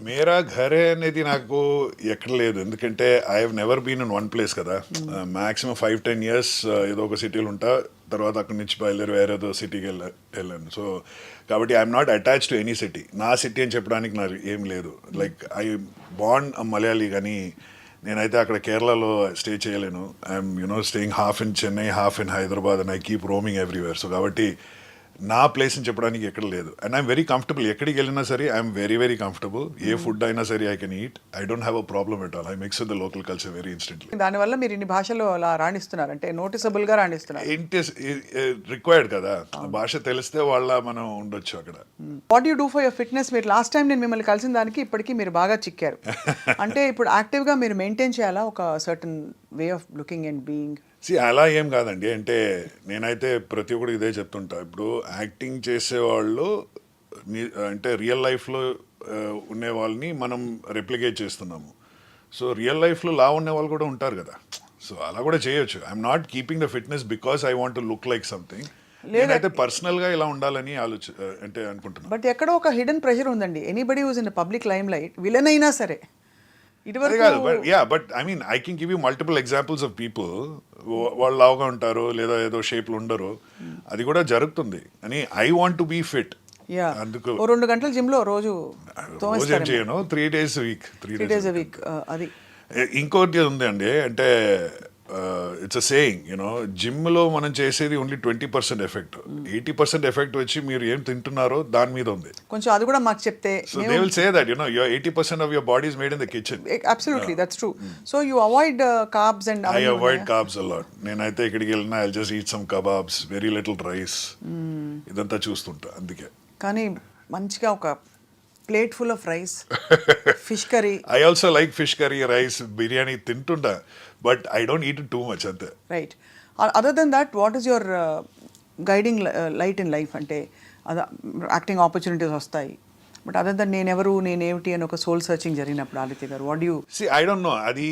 మేరా ఘరే అనేది నాకు ఎక్కడ లేదు, ఎందుకంటే I have never been in one place కదా. మాక్సిమం 5-10 years ఏదో ఒక సిటీలో ఉంటా, తర్వాత అక్కడి నుంచి బయలుదేరి వేరేదో సిటీకి వెళ్ళాను. సో కాబట్టి I'm not attach to any city. నా సిటీ అని చెప్పడానికి నాకు ఏం లేదు. లైక్ ఐ బాండ్ మలయాళీ, కానీ నేనైతే అక్కడ కేరళలో స్టే చేయలేను. I'm staying half in Chennai, half in Hyderabad, and I keep roaming everywhere. So కాబట్టి నా ప్లేస్ అని చెప్పడానికి ఎక్కడ లేదు. And I'm very comfortable. ఎక్కడికి వెళ్ళినా సరే I'm very very comfortable. A food అయినా సరే I can eat. I don't have a problem at all. I mix with the local culture very instantly. దానివల్ల మీరు ఇన్ని భాషలు అలా రాణిస్తున్నారు అంటే నోటిసబుల్ గా రాణిస్తున్నారు. ఇంట్ ఇస్ రిక్వైర్డ్ కదా, భాష తెలిస్తే వాళ్ళ మనం ఉండొచ్చు అక్కడ. What you do for your fitness? మీరు లాస్ట్ టైం నేను మిమ్మల్ని కలిసిన దానికి ఇప్పటికీ మీరు బాగా చిక్కారు. అంటే ఇప్పుడు యాక్టివ్ గా మీరు మెయింటైన్ చేయాలా ఒక certain way of looking and being? అలా ఏం కాదండి. అంటే నేనైతే ప్రతి ఒక్కరు ఇదే చెప్తుంటా. ఇప్పుడు యాక్టింగ్ చేసేవాళ్ళు అంటే రియల్ లైఫ్లో ఉండే వాళ్ళని మనం రెప్లికేట్ చేస్తున్నాము. సో రియల్ లైఫ్లో లా ఉండే వాళ్ళు కూడా ఉంటారు కదా, సో అలా కూడా చేయొచ్చు. I'm not keeping the fitness because I want to look like something. నేనైతే పర్సనల్గా ఇలా ఉండాలని అంటే అనుకుంటున్నాను. బట్ ఎక్కడో ఒక హిడెన్ ప్రెషర్ ఉందండి. Anybody who's in public limelight, villain అయినా సరే. But I mean I can give you multiple examples of people. వాళ్ళు లావుగా ఉంటారు లేదా ఏదో షేప్లో ఉండరు, అది కూడా జరుగుతుంది. అని I want to be fit. అందుకు 2 గంటల జిమ్ లో రోజు ఏం చేయను, 3 days a week. 3 days a week. అది ఇంకోటి ఉంది అండి, అంటే ఇట్స్ అ సేయింగ్, జిమ్లో మనం చేసేది ఓన్లీ 20% ఎఫెక్ట్. 80% ఎఫెక్ట్ వచ్చి మీరు ఏం తింటున్నారో దాని మీద ఉంది. కొంచెం అది కూడా మాకు చెప్తే. So they will say that your 80% of your body is made in the kitchen. Absolutely, that's true. So you avoid carbs and I avoid carbs a lot. నేనైతే ఇక్కడికి వెళ్ళినా I'll just eat some kebabs, very little rice. ఇదంతా చూస్తుంటా అందుకే. కానీ మంచిగా ఒక plate full of rice, fish curry. I also like fish curry, rice, biryani తింటుంటా, but I don't eat it too much అంతే. Right. Other than that, what is your guiding light in life? అంటే acting opportunities వస్తాయి, but other than నేనేమిటి అని ఒక soul searching జరిగినప్పుడు ఆదిత్య గారు, what you I don't know. అది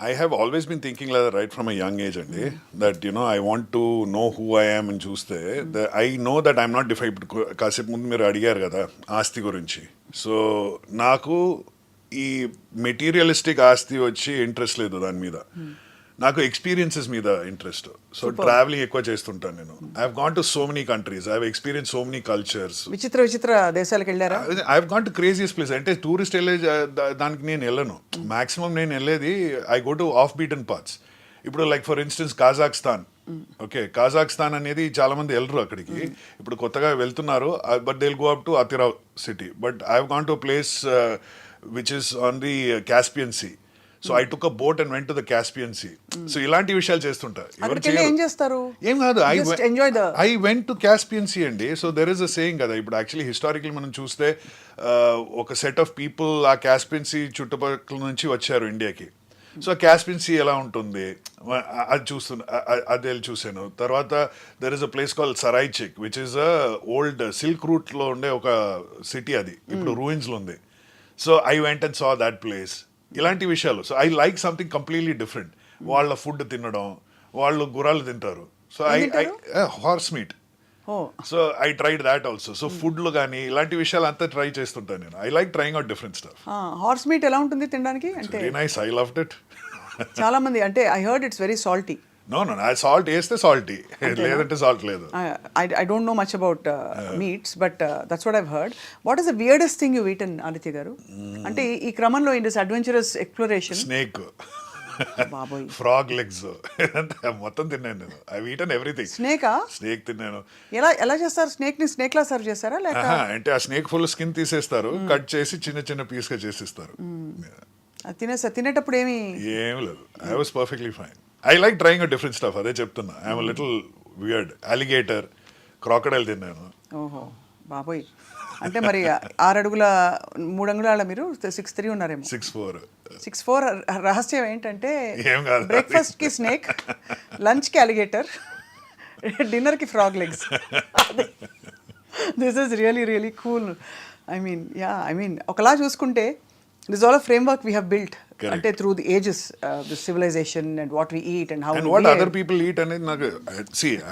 I have always been thinking like right from a young age అండి, that I want to know who I am అని చూస్తే I know that I'm not defined. కాసేపు ముందు మీరు అడిగారు కదా ఆస్తి గురించి. సో నాకు ఈ మెటీరియలిస్టిక్ ఆస్తి వచ్చి ఇంట్రెస్ట్ లేదు దాని మీద. నాకు ఎక్స్పీరియన్సెస్ మీద ఇంట్రెస్ట్. సో ట్రావెలింగ్ ఎక్కువ చేస్తుంటాను నేను. I have gone to so many countries, I have experience so many cultures. విచిత్ర దేశాలకు వెళ్ళారా? I have gone to craziest place. అంటే టూరిస్ట్ వెళ్ళే దానికి నేను వెళ్ళను. మాక్సిమం నేను వెళ్ళేది I go to off beaten paths. ఇప్పుడు like for instance Kazakhstan. Okay, Kazakhstan అనేది చాలా మంది వెళ్ళరు అక్కడికి. ఇప్పుడు కొత్తగా వెళ్తున్నారు, but they will go up to Atyrau city. But I have gone to place which is on the Caspian sea. So I took a boat and went to the Caspian sea. So ఇలాంటి విషయాలు చేస్తుంటా. ఏం చేస్తారు? ఏం కాదు, I went to Caspian sea అండి. So there is a saying కదా, ఇప్పుడు యాక్చువల్లీ హిస్టారికల్ మనం చూస్తే ఒక సెట్ ఆఫ్ పీపుల్ ఆ క్యాస్పియన్ సీ చుట్టుపక్కల నుంచి వచ్చారు ఇండియాకి. సో క్యాస్పియన్ సీ ఎలా ఉంటుంది అది అది చూసాను. తర్వాత there is a place call Saraychik, which is a old silk రూట్లో ఉండే ఒక సిటీ. అది ఇప్పుడు రూయిన్స్లో ఉంది. So I went and saw that place. ఇలాంటి విషయాలు. So I like something completely different. వాళ్ళ ఫుడ్ తినడం, వాళ్ళు గుర్రాలు తింటారు. So I horse meat. So I tried that also. So ఫుడ్లు కానీ ఇలాంటి విషయాలు అంతా ట్రై చేస్తుంటాను నేను. I like trying out different stuff. Horse meet ఎలా ఉంటుంది తినడానికి? అంటే very nice, I loved it. చాలా మంది అంటే I heard it's very salty. No salt వేస్తే సాల్టీ, లేదంటే సాల్ట్ లేదు. I don't know much about meats, but that's what I've heard. What is the weirdest thing you've eaten, Aditya garu? అంటే ఈ క్రమంలో in this adventurous exploration. Snake, బాబోయ్, frog legs మొత్తం తిన్నాను నేను. I eaten everything. స్నేక్ తిన్నాను. ఎలా చేస్తారు స్నేక్ ని? స్నేక్ లా సర్వ్ చేస్తారా లేక? అంటే ఆ స్నేక్ ఫుల్ స్కిన్ తీసేస్తారు, కట్ చేసి చిన్న చిన్న పీస్ గా చేసిస్తారు. తినేటప్పుడు ఏమి లేదు. I was perfectly fine. I like trying different stuff. అదే చెప్తున్నా. I'm little weird. Alligator, crocodile తిన్నాను. ఓహో బాబోయ్. అంటే మరి 6 అడుగుల 3 అంగుళాల మీరు 6'3" ఉన్నారేమో. 6'4". రహస్యం ఏంటంటే బ్రేక్ఫాస్ట్ కి స్నేక్, లంచ్ కి అలిగేటర్, డిన్నర్ కి frog legs. This is really really cool. I mean ఒకలా చూసుకుంటే this all a framework we have built. అంటే through the ages, the civilization and what we eat and how and what other people eat అనేది నాకు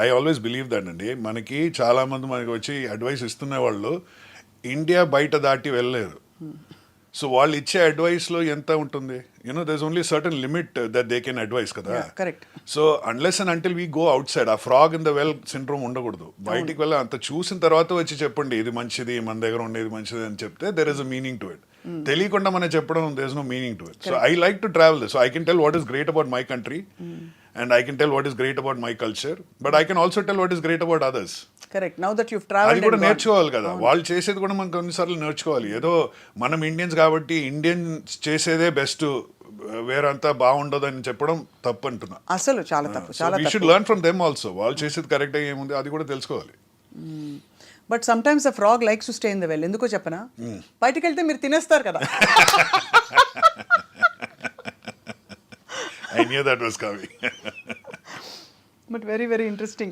I always believe that అండి. మనకి చాలా మంది మనకి వచ్చి అడ్వైస్ ఇస్తున్న వాళ్ళు ఇండియా బయట దాటి వెళ్ళలేరు. సో వాళ్ళు ఇచ్చే అడ్వైస్లో ఎంత ఉంటుంది you know there is only certain limit that they can advise కదా. Correct. So unless and until we go outside, ఆ frog in the well syndrome ఉండకూడదు. బయటికి వెళ్ళి అంత చూసిన తర్వాత వచ్చి చెప్పండి ఇది మంచిది, మన దగ్గర ఉండేది మంచిది అని చెప్తే there is a meaning to it. తెలియకుండా మనం చెప్పడం there is no meaning to it. So I like to travel this. So I can tell what is great about my country and I can tell what is great about my culture, but I can also tell what is great about others. Correct. Now that you've traveled, అది కూడా నేర్చుకోవాలి కదా, వాళ్ళు చేసేది కూడా మనం కొన్నిసార్లు నేర్చుకోవాలి. ఏదో మనం ఇండియన్స్ కాబట్టి ఇండియన్స్ చేసేదే బెస్ట్, వేరంతా బాగుండదు అని చెప్పడం తప్పు అంటున్నా. అసలు చాలా తప్పు, చాలా we should learn from them also. వాళ్ళు చేసేది కరెక్ట్ ఏముంది అది కూడా తెలుసుకోవాలి. But sometimes the frog likes to stay in the well. ఎందుకో చెప్పనా, బయటికి వెళ్తే మీరు తినేస్తారు కదా. I knew that was coming. But very, very interesting.